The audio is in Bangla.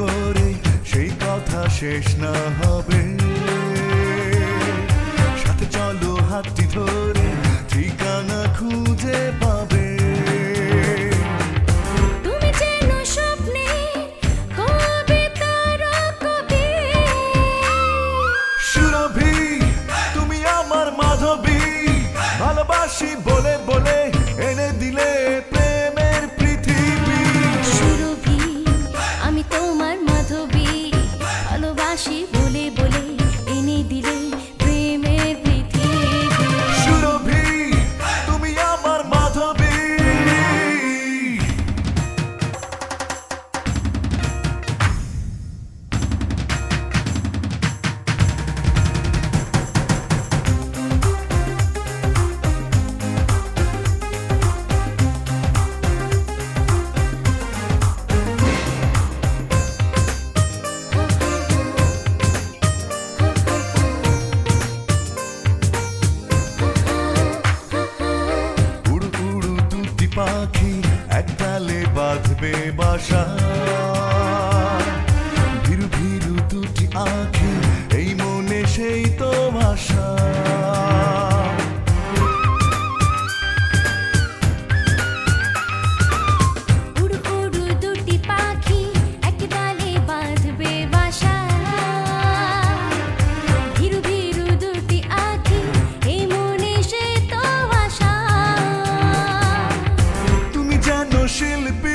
করে সেই কথা শেষ না হবে। সাথে চলো হাতটি ধরে ঠিকানা খুঁজে পাবে। তুমি যেন স্বপ্নে কবিতার কবি। সুরভি তুমি আমার মাধবী, ভালোবাসি বলে বলে এনে দিলে প্রেমের পৃথিবী। সুরভি আমি তোমার মাধবী, ভালোবাসি বলে বলে এনে দিলে প্রেমের পৃথিবী। সুরভি তুমি আমার মাধবী। উড়ু উড়ু দুটি পাখি এক ডালে বাঁধবে বাসা। ভীরু ভীরু দুটি আঁখি এই মনে সেই তো ভাষা। উড়ু উড়ু দুটি পাখি এক ডালে বাঁধবে বাসা। ভীরু ভীরু দুটি আঁখি এই মনে সে তো আশা। তুমি যেন শিল্পী